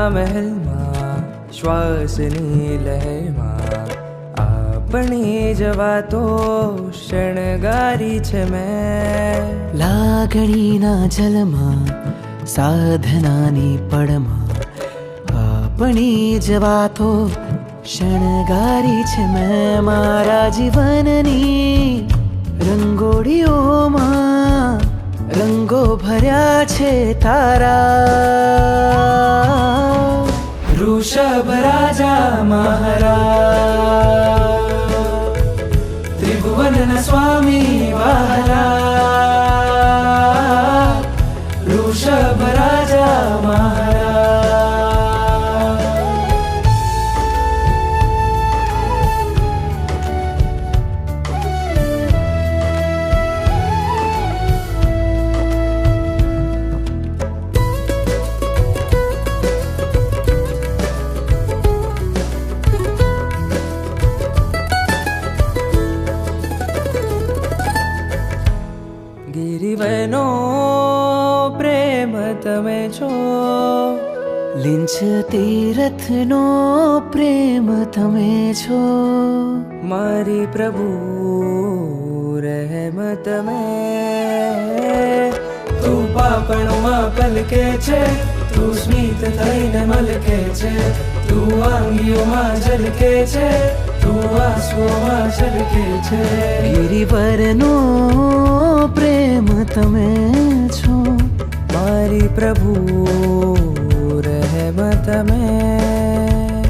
મહેલમાં શ્વાસની લહેરમાં આપણી જવાતો શણગારી છે મેં. લાગણીના જલમાં સાધનાની પડમાં આપણી જવાતો શણગારી છે મેં. મારા જીવનની રંગોળીઓમાં રંગો ભર્યા છે તારા. વૃષભ રાજા મહારાજ, ત્રિભુવનના સ્વામી વહાલા. વૃષભ રાજા મહારાજ. ગિરિવનો પ્રેમ તમે છો, લીંચ તીરથનો પ્રેમ તમે છો. મારી પ્રભુ રહેમત મેં. તું પાપણોમાં પલકે છે, તું સ્મિત થઈને મલકે છે, તું આંગીઓમાં ઝલકે છે, તું આંસુઓમાં છલકે છે. ગિરિવરનો પ્રેમ તમે છો, મારી પ્રભુ રહેમત મેં.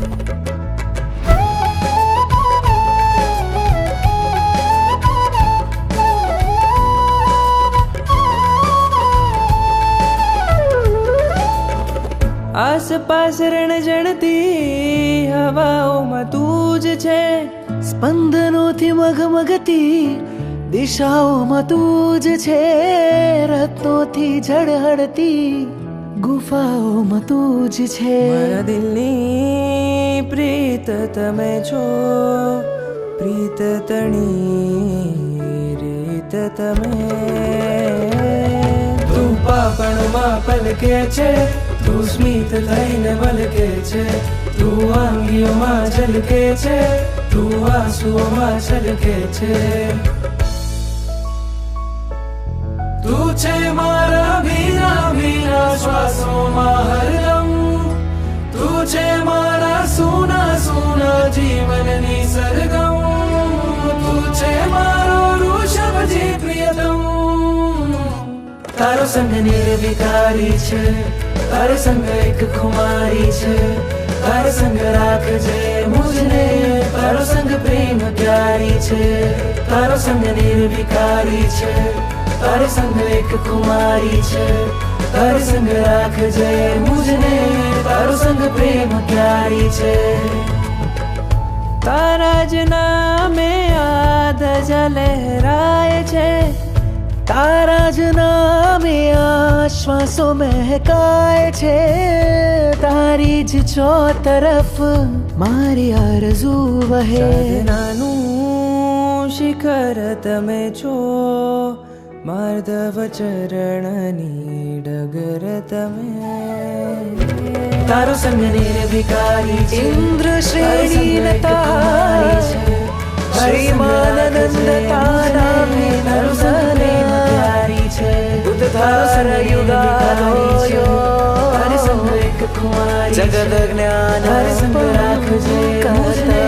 આસપાસ રણજણતી હવાઓમાં તું જ છે, સ્પંદનોથી મગમગતી દિશાઓમાં તું જ છે. રત્નોથી ઝળહળતી ગુફાઓમાં તું જ છે. મારા દિલની પ્રીત તમે છો, પ્રીત તણી રીત તમે. તું પાપણોમાં પલકે છે, તું સ્મિત થઈને મલકે છે, તું આંગીઓમાં ઝલકે છે, તું આંસુઓમાં છલકે છે. તું છે મારા ભીના ભીના શ્વાસોમાં હરદમ, તું છે મારા સૂના સૂના જીવનની સરગમ. તું છે મારો વૃષભજી પ્રિયતમ. તારો સંગ નિર્વિકારી છે, તારો સંગ એક ખુમારી છે. તારો સંગ રાખજે મુझने, તારો સંગ પ્રેમ પ્યારી છે. તારો સંગ નિર્વિકારી છે, તારો સંગ એક ખુમારી છે. તારો સંગ રાખજે મુझने, તારો સંગ પ્રેમ પ્યારી છે. તારા જ નામે આ ધજા લહેરાય છે, તારા જ નામે આશ્વાસો મહેકાય છે. તારી જ ચોતરફ મારી આરઝુ વહે. સાધનાનું શિખર તમે છો, માર્દવ ચરણની ડગર તમે. તારો સંગ નિર્વિકારી છે, ઇન્દ્ર શ્રેણી તારી છે. શ્રીમાનંદ તારા તારો સંગ પ્યારી છે. ઉદ્ધાર યુગાયો તારો સંગ એક કુમારી છે. જગદ જ્ઞાન તારો સંગ રાખજે મુझने.